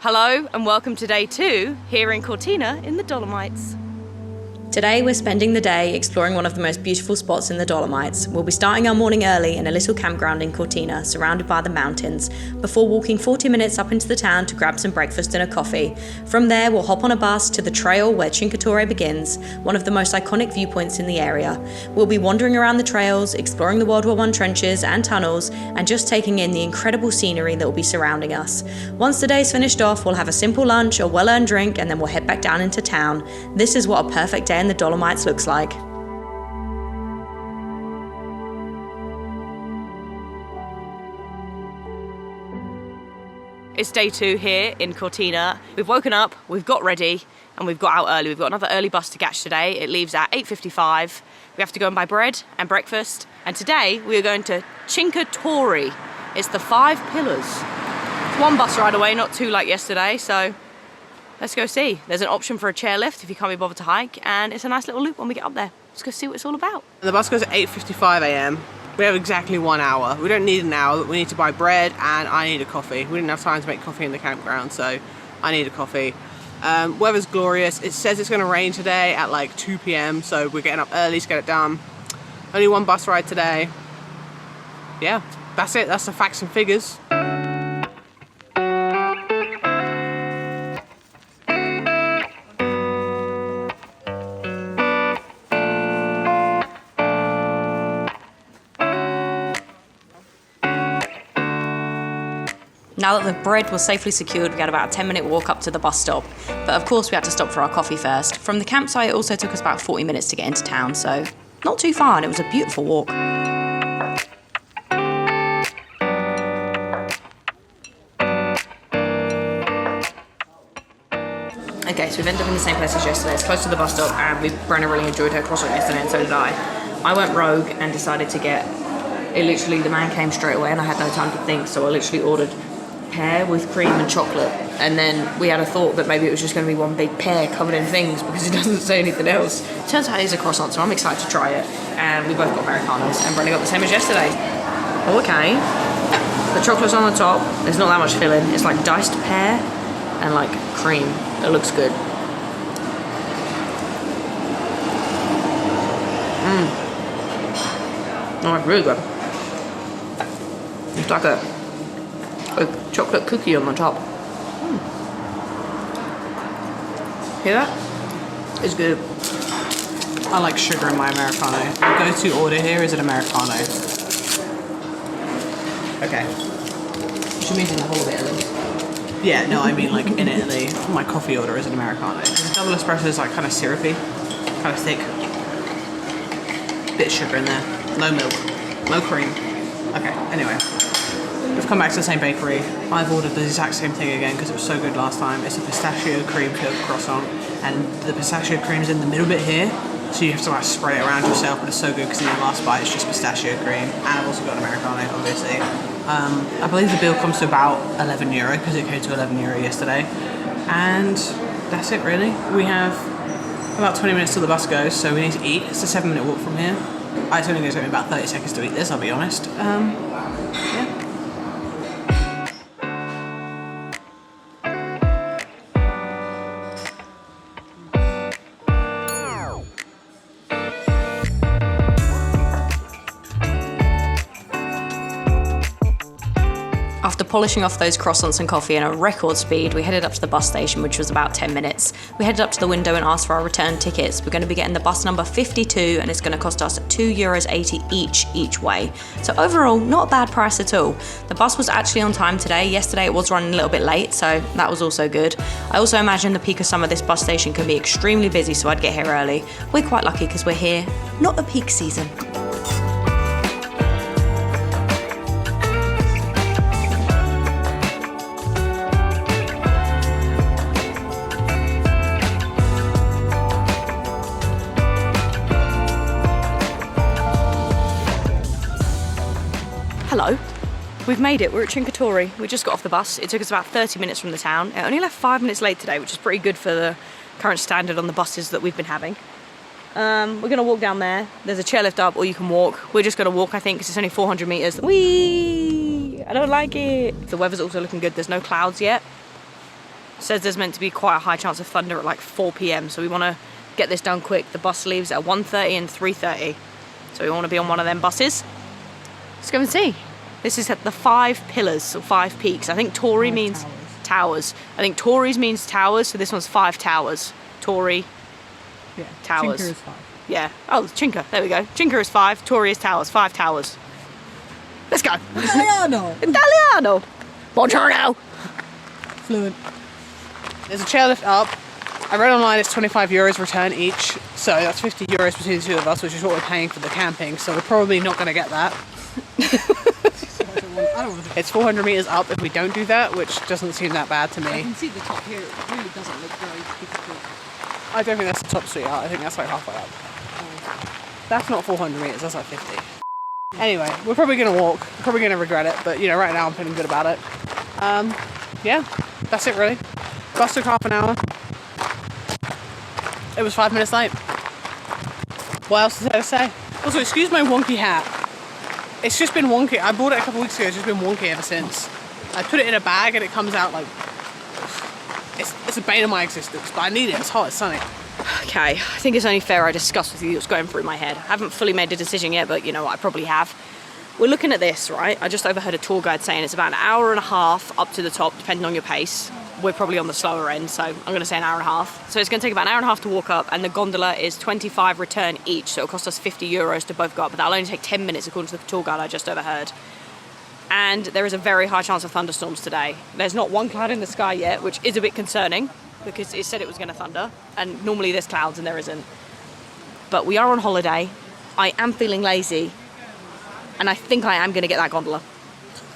Hello and welcome to day 2 here in Cortina in the Dolomites. Today we're spending the day exploring one of the most beautiful spots in the Dolomites. We'll be starting our morning early in a little campground in Cortina, surrounded by the mountains, before walking 40 minutes up into the town to grab some breakfast and a coffee. From there we'll hop on a bus to the trail where Cinque Torri begins, one of the most iconic viewpoints in the area. We'll be wandering around the trails, exploring the World War I trenches and tunnels, and just taking in the incredible scenery that will be surrounding us. Once the day's finished off, we'll have a simple lunch, a well-earned drink, and then we'll head back down into town. This is what a perfect day in the Dolomites looks like. It's day 2 here in Cortina. We've woken up, we've got ready, and we've got out early. We've got another early bus to catch today. It leaves at 8:55. We have to go and buy bread and breakfast. And today we are going to Cinque Torri. It's the 5 pillars. It's one bus ride away, not 2 like yesterday, so let's go see. There's an option for a chairlift if you can't be bothered to hike, and it's a nice little loop when we get up there. Let's go see what it's all about. The bus goes at 8:55 a.m. We have exactly 1 hour. We don't need an hour, but we need to buy bread and I need a coffee. We didn't have time to make coffee in the campground, so I need a coffee. Weather's glorious. It says it's going to rain today at like 2 p.m, so we're getting up early to get it done. Only 1 bus ride today. Yeah, that's it. That's the facts and figures. Now that the bread was safely secured, we had about a 10-minute walk up to the bus stop. But of course we had to stop for our coffee first. From the campsite it also took us about 40 minutes to get into town, so not too far, and it was a beautiful walk. Okay, so we've ended up in the same place as yesterday. It's close to the bus stop, and Brenna really enjoyed her croissant yesterday, and so did I. I went rogue and decided to get, the man came straight away and I had no time to think, so I literally ordered pear with cream and chocolate, and then we had a thought that maybe it was just going to be one big pear covered in things because it doesn't say anything else. Turns out it is a croissant, so I'm excited to try it. And we both got Americanos, and Brenna got the same as yesterday. Okay, the chocolate's on the top, there's not that much filling, it's like diced pear and like cream. It looks good. Oh, it's really good. It's like a chocolate cookie on the top. Hear that? It's good. I like sugar in my Americano. My go-to order here is an Americano. Okay. Which means in the whole of Italy. Yeah, no, I mean like in Italy, my coffee order is an Americano. The double espresso is like kind of syrupy, kind of thick. Bit of sugar in there. No milk, no cream. Okay, anyway. We've come back to the same bakery. I've ordered the exact same thing again because it was so good last time. It's a pistachio cream filled croissant, and the pistachio cream is in the middle bit here, so you have to like spread it around yourself, but it's so good because in the last bite it's just pistachio cream. And I've also got an Americano, obviously. I believe the bill comes to about €11 because it came to €11 yesterday. And that's it really. We have about 20 minutes till the bus goes, so we need to eat. It's a 7-minute walk from here. It's only going to take me about 30 seconds to eat this, I'll be honest. Yeah. After polishing off those croissants and coffee in a record speed, we headed up to the bus station, which was about 10 minutes. We headed up to the window and asked for our return tickets. We're going to be getting the bus number 52, and it's going to cost us €2.80 each way. So overall, not a bad price at all. The bus was actually on time today. Yesterday it was running a little bit late, so that was also good. I also imagine the peak of summer this bus station can be extremely busy, so I'd get here early. We're quite lucky because we're here, not the peak season. Hello. We've made it. We're at Cinque Torri. We just got off the bus. It took us about 30 minutes from the town. It only left 5 minutes late today, which is pretty good for the current standard on the buses that we've been having. We're going to walk down there. There's a chairlift up, or you can walk. We're just going to walk, I think, because it's only 400 meters. Whee! I don't like it. The weather's also looking good. There's no clouds yet. says there's meant to be quite a high chance of thunder at like 4 p.m. So we want to get this done quick. The bus leaves at 1:30 and 3:30. So we want to be on one of them buses. Let's go and see. This is at the 5 pillars or 5 peaks. I think Torri means towers. I think Torri's means towers, so this one's 5 towers. Torri, Yeah. towers. Cinque is 5. Yeah. Oh, Cinque. There we go. Cinque is 5. Torri is towers. 5 towers. Let's go. Italiano. Italiano. Buongiorno. Fluent. There's a chairlift up. I read online it's 25 euros return each, so that's 50 euros between the two of us, which is what we're paying for the camping, so we're probably not going to get that. It's 400 metres up if we don't do that, which doesn't seem that bad to me. I can see the top here. It really doesn't look very difficult. I don't think that's the top sweetheart, I think that's like halfway up. That's not 400 metres, that's like 50. Anyway, we're probably going to walk, probably going to regret it, but you know, right now I'm feeling good about it. Yeah, that's it really. Bus took half an hour. It was 5 minutes late. What else is there to say? Also, excuse my wonky hat. It's just been wonky. I bought it a couple weeks ago, it's just been wonky ever since. I put it in a bag and it comes out like... It's a bane of my existence, but I need it, it's hot, it's sunny. Okay, I think it's only fair I discuss with you what's going through my head. I haven't fully made a decision yet, but you know what, I probably have. We're looking at this, right? I just overheard a tour guide saying it's about an hour and a half up to the top, depending on your pace. We're probably on the slower end, so I'm going to say an hour and a half. So it's going to take about an hour and a half to walk up, and the gondola is 25 return each, so it'll cost us 50 euros to both go up, but that'll only take 10 minutes according to the tour guide I just overheard. And there is a very high chance of thunderstorms today. There's not one cloud in the sky yet, which is a bit concerning, because it said it was going to thunder, and normally there's clouds and there isn't. But we are on holiday. I am feeling lazy, and I think I am going to get that gondola.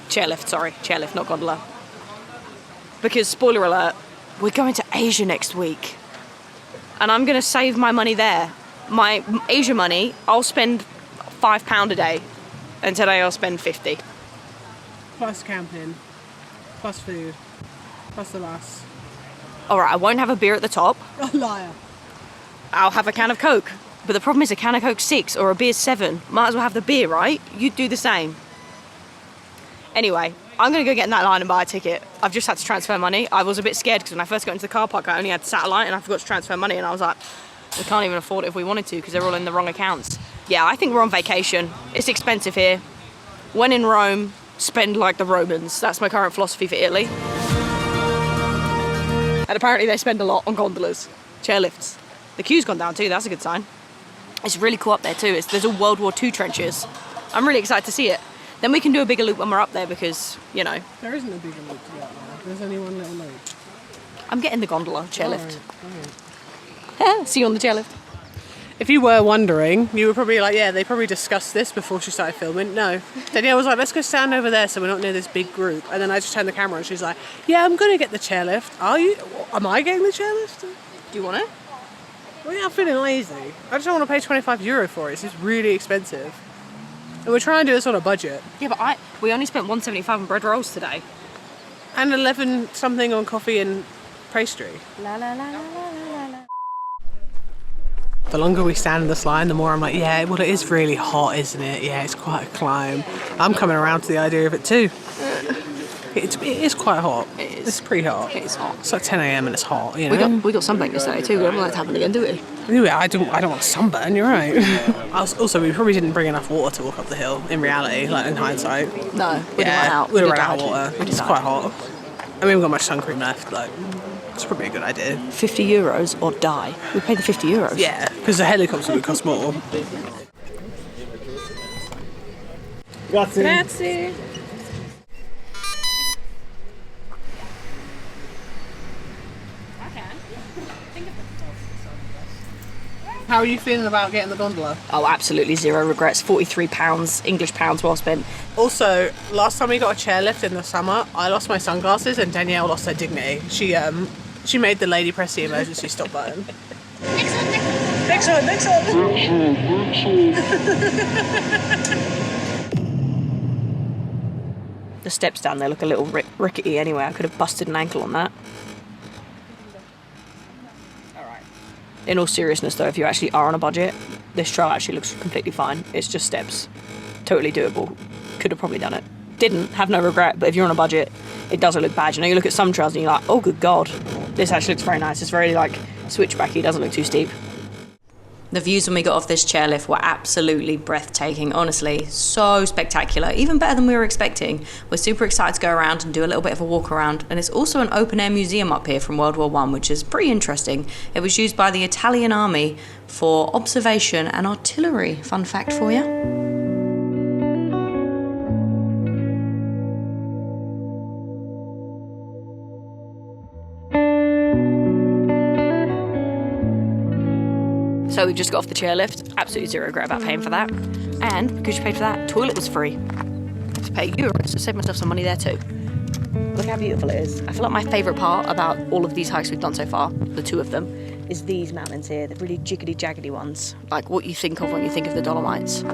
Chairlift, not gondola. Because, spoiler alert, we're going to Asia next week. And I'm going to save my money there. My Asia money, I'll spend £5 a day. And today I'll spend 50. Plus camping, plus food, plus the bus. Alright, I won't have a beer at the top. A liar. I'll have a can of Coke. But the problem is a can of Coke's 6 or a beer's 7. Might as well have the beer, right? You'd do the same. Anyway, I'm going to go get in that line and buy a ticket. I've just had to transfer money. I was a bit scared because when I first got into the car park, I only had satellite and I forgot to transfer money. And I was like, we can't even afford it if we wanted to because they're all in the wrong accounts. Yeah, I think we're on vacation. It's expensive here. When in Rome, spend like the Romans. That's my current philosophy for Italy. And apparently they spend a lot on gondolas, chairlifts. The queue's gone down too, that's a good sign. It's really cool up there too. There's all World War II trenches. I'm really excited to see it. Then we can do a bigger loop when we're up there because, you know. There isn't a bigger loop to get there. There's only one little loop. I'm getting the gondola chairlift. Alright. See you on the chairlift. If you were wondering, you were probably like, yeah, they probably discussed this before she started filming. No. Danielle was like, let's go stand over there so we're not near this big group. And then I just turned the camera and she's like, yeah, I'm going to get the chairlift. Are you? Am I getting the chairlift? Do you want it? Well, yeah, I'm feeling lazy. I just don't want to pay €25 for it. It's just really expensive. And we're trying to do this on a budget. Yeah, but we only spent $1.75 on bread rolls today. And 11 something on coffee and pastry. La la la la la la. The longer we stand in this line, the more I'm like, yeah, well, it is really hot, isn't it? Yeah, it's quite a climb. I'm coming around to the idea of it too. It is quite hot. It is. It's pretty hot. It is hot. It's like 10 a.m. and it's hot, you know? We got sunbaked yesterday too. We don't like to happen again, do we? Anyway, I don't want sunburn, you're right. Also, we probably didn't bring enough water to walk up the hill, in reality, like in hindsight. No, we didn't run out. We'd run out of water. We It's died. quite hot. And we haven't got much sun cream left, like, it's probably a good idea. €50 or die. We paid the €50. Yeah, because the helicopter would cost more. Grazie. Grazie. How are you feeling about getting the gondola? Oh, absolutely zero regrets. £43 English pounds well spent. Also, last time we got a chairlift in the summer, I lost my sunglasses and Danielle lost her dignity. She made the lady press the emergency stop button. Next one. The steps down there look a little rickety anyway. I could have busted an ankle on that. In all seriousness though, if you actually are on a budget, this trail actually looks completely fine. It's just steps. Totally doable. Could have probably done it. Didn't, have no regret, but if you're on a budget, it doesn't look bad. You know, you look at some trails and you're like, oh good God. This actually looks very nice. It's very like switchbacky, doesn't look too steep. The views when we got off this chairlift were absolutely breathtaking, honestly, so spectacular, even better than we were expecting. We're super excited to go around and do a little bit of a walk around, and it's also an open-air museum up here from World War I, which is pretty interesting. It was used by the Italian army for observation and artillery. Fun fact for you. So we just got off the chairlift, absolutely zero regret about paying for that. And because you paid for that, toilet was free. I had to pay euros to save myself some money there too. Look how beautiful it is. I feel like my favourite part about all of these hikes we've done so far, the two of them, is these mountains here, the really jiggly-jaggedy ones. Like what you think of when you think of the Dolomites.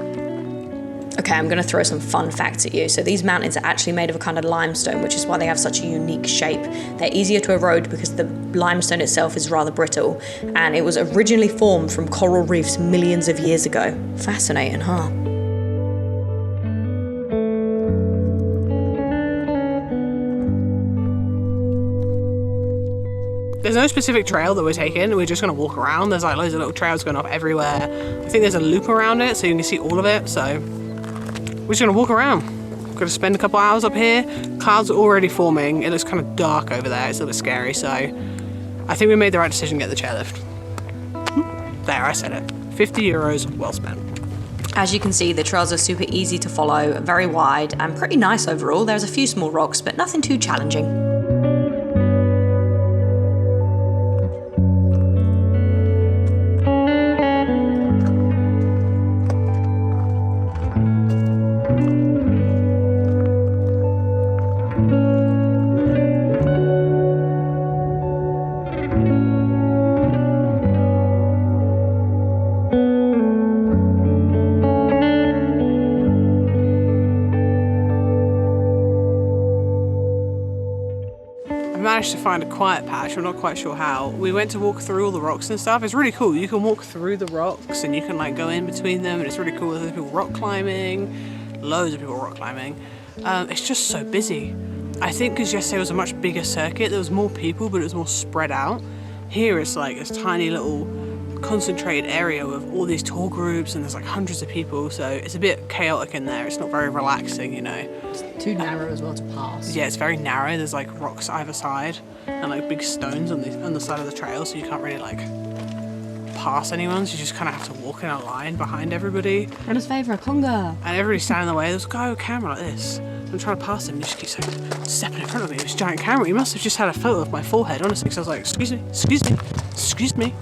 Okay, I'm going to throw some fun facts at you. So these mountains are actually made of a kind of limestone, which is why they have such a unique shape. They're easier to erode because the limestone itself is rather brittle, and it was originally formed from coral reefs millions of years ago. Fascinating, huh? There's no specific trail that we're taking. We're just going to walk around. There's like loads of little trails going off everywhere. I think there's a loop around it so you can see all of it. So we're just going to walk around. Got to spend a couple hours up here. Clouds are already forming. It looks kind of dark over there. It's a little bit scary. So I think we made the right decision to get the chairlift. There, I said it. 50 euros well spent. As you can see, the trails are super easy to follow, very wide, and pretty nice overall. There's a few small rocks, but nothing too challenging. Managed to find a quiet patch. I'm not quite sure how. We went to walk through all the rocks and stuff. It's really cool. You can walk through the rocks and you can like go in between them, and it's really cool. There's people rock climbing, loads of people rock climbing. It's just so busy. I think because yesterday was a much bigger circuit, there was more people, but it was more spread out. Here it's like this tiny little concentrated area with all these tour groups, and there's like hundreds of people, so it's a bit chaotic in there. It's not very relaxing, you know. It's too narrow as well to pass. Yeah, it's very narrow. There's like rocks either side and like big stones on the side of the trail, so you can't really like pass anyone. So you just kind of have to walk in a line behind everybody. Runner's favourite, conga. And everybody's standing in the way. There's a guy with a camera like this. I'm trying to pass him. He just keeps like stepping in front of me with this giant camera. He must have just had a photo of my forehead, honestly. Because I was like, excuse me, excuse me, excuse me.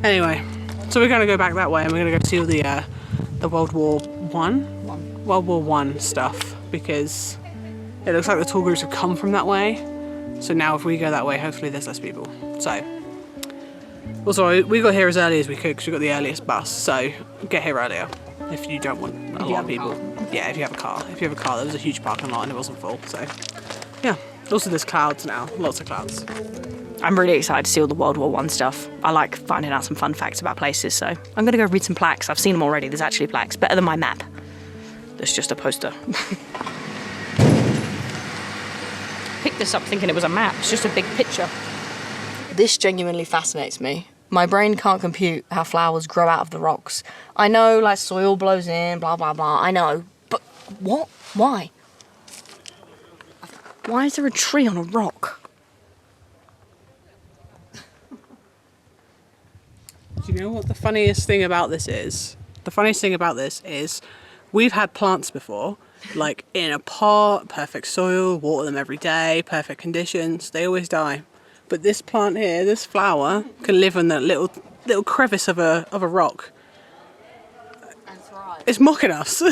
Anyway, so we're going to go back that way, and we're going to go see all the World War I stuff, because it looks like the tour groups have come from that way. So now if we go that way, hopefully there's less people. So, also we got here as early as we could because we got the earliest bus. So get here earlier if you don't want a lot of people. Yeah, if you have a car. If you have a car, there was a huge parking lot and it wasn't full. So yeah. Also there's clouds now, lots of clouds. I'm really excited to see all the World War I stuff. I like finding out some fun facts about places, so I'm going to go read some plaques. I've seen them already. There's actually plaques. Better than my map. There's just a poster. Picked this up thinking it was a map. It's just a big picture. This genuinely fascinates me. My brain can't compute how flowers grow out of the rocks. I know, like, soil blows in, blah, blah, blah. I know. But what? Why? Why is there a tree on a rock? Do you know what the funniest thing about this is? The funniest thing about this is we've had plants before, like in a pot, perfect soil, water them every day, perfect conditions, they always die. But this plant here, this flower, can live in that little crevice of a rock. And thrive. It's mocking us.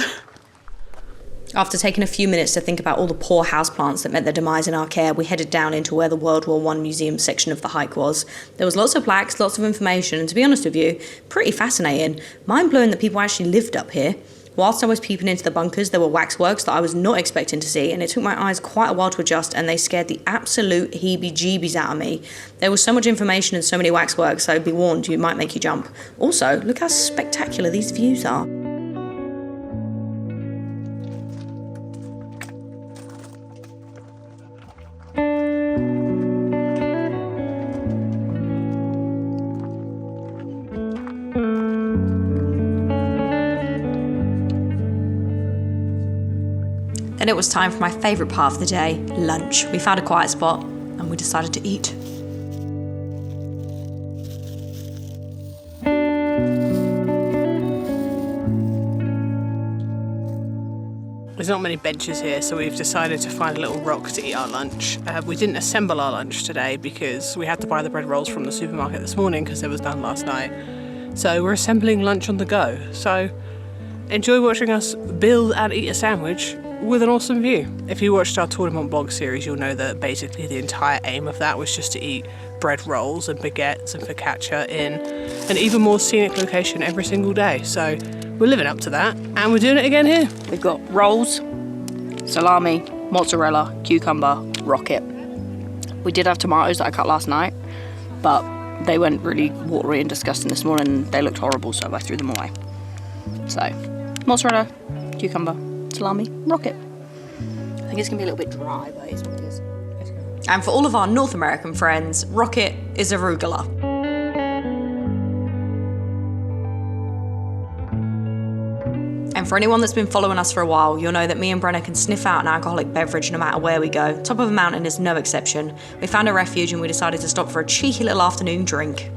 After taking a few minutes to think about all the poor houseplants that met their demise in our care, we headed down into where the World War I museum section of the hike was. There was lots of plaques, lots of information, and to be honest with you, pretty fascinating. Mind-blowing that people actually lived up here. Whilst I was peeping into the bunkers, there were waxworks that I was not expecting to see, and it took my eyes quite a while to adjust, and they scared the absolute heebie-jeebies out of me. There was so much information and so many waxworks, so be warned, you might make you jump. Also, look how spectacular these views are. Then it was time for my favourite part of the day, lunch. We found a quiet spot and we decided to eat. There's not many benches here, so we've decided to find a little rock to eat our lunch. We didn't assemble our lunch today because we had to buy the bread rolls from the supermarket this morning because there was none last night. So we're assembling lunch on the go. So enjoy watching us build and eat a sandwich with an awesome view. If you watched our Tour de Mont blog series, you'll know that basically the entire aim of that was just to eat bread rolls and baguettes and focaccia in an even more scenic location every single day. So we're living up to that, and we're doing it again here. We've got rolls, salami, mozzarella, cucumber, rocket. We did have tomatoes that I cut last night, but they went really watery and disgusting this morning. They looked horrible, so I threw them away. So, mozzarella, cucumber, salami, rocket. I think it's gonna be a little bit dry, but it's what it is. And for all of our North American friends, rocket is arugula. And for anyone that's been following us for a while, you'll know that me and Brenna can sniff out an alcoholic beverage no matter where we go. Top of a mountain is no exception. We found a refuge and we decided to stop for a cheeky little afternoon drink.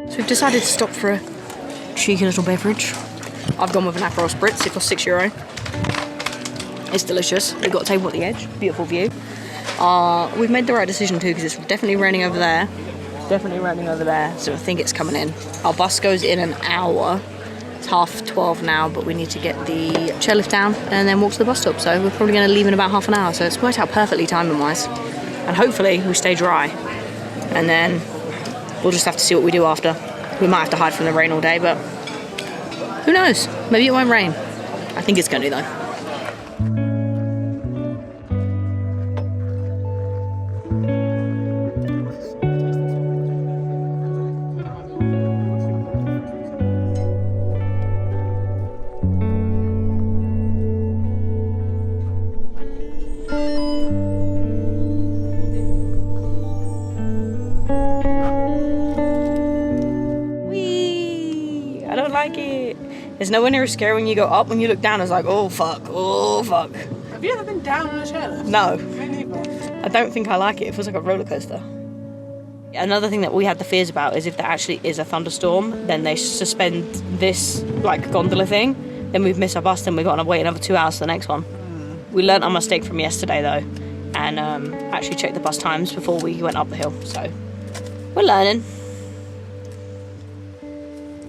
So we've decided to stop for a cheeky little beverage. I've gone with an Aperol Spritz. It costs €6. It's delicious. We've got a table at the edge. Beautiful view. We've made the right decision too, because it's definitely raining over there. Definitely raining over there, so I think it's coming in. Our bus goes in an hour. It's 12:30 now, but we need to get the chairlift down and then walk to the bus stop. So we're probably going to leave in about half an hour. So it's worked out perfectly timing-wise. And hopefully we stay dry. And then we'll just have to see what we do after. We might have to hide from the rain all day, but who knows? Maybe it won't rain. I think it's going to though. I don't like it. There's nowhere near as scary when you go up. When you look down, it's like, oh fuck, oh fuck. Have you ever been down on a chairlift? No. I don't think I like it. It feels like a roller coaster. Another thing that we had the fears about is if there actually is a thunderstorm, then they suspend this like gondola thing, then we've missed our bus and we've got to wait another 2 hours for the next one. We learnt our mistake from yesterday though, and actually checked the bus times before we went up the hill, so we're learning.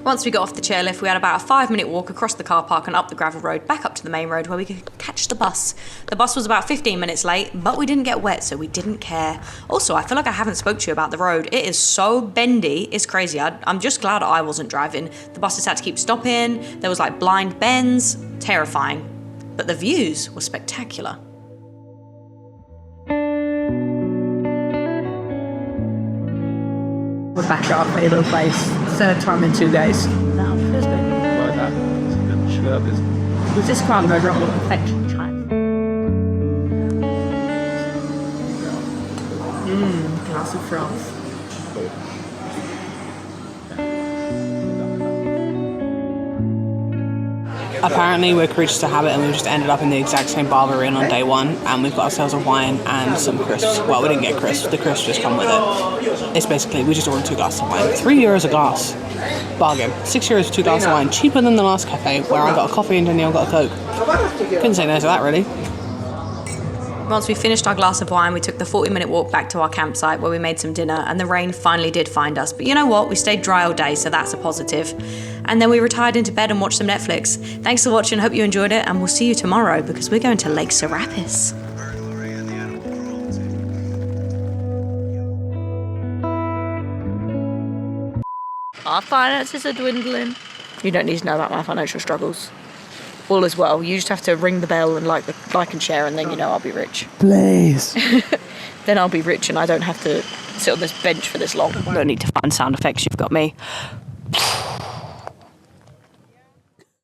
Once we got off the chairlift, we had about a 5-minute walk across the car park and up the gravel road back up to the main road where we could catch the bus. The bus was about 15 minutes late, but we didn't get wet, so we didn't care. Also, I feel like I haven't spoke to you about the road. It is so bendy, it's crazy. I'm just glad I wasn't driving. The buses had to keep stopping, there was like blind bends, terrifying. But the views were spectacular. We're back at our favourite place. Third time in 2 days. No, feels good. Like that. Was this crowd road wrong with perfection time? Glass of froth. Apparently we're creatures of habit and we've just ended up in the exact same bar we're in on day one, and we've got ourselves a wine and some crisps. Well, we didn't get crisps, the crisps just come with it. It's basically, we just ordered 2 glasses of wine. €3 a glass. Bargain. €6 for 2 glasses of wine. Cheaper than the last cafe where I got a coffee and Danielle got a Coke. Couldn't say no to that really. Once we finished our glass of wine, we took the 40-minute walk back to our campsite where we made some dinner, and the rain finally did find us. But you know what? We stayed dry all day, so that's a positive. And then we retired into bed and watched some Netflix. Thanks for watching, hope you enjoyed it, and we'll see you tomorrow because we're going to Lake Serapis. Our finances are dwindling. You don't need to know about my financial struggles. All is well. You just have to ring the bell and like and share, and then you know I'll be rich. Please. Then I'll be rich and I don't have to sit on this bench for this long. No need to find sound effects, you've got me.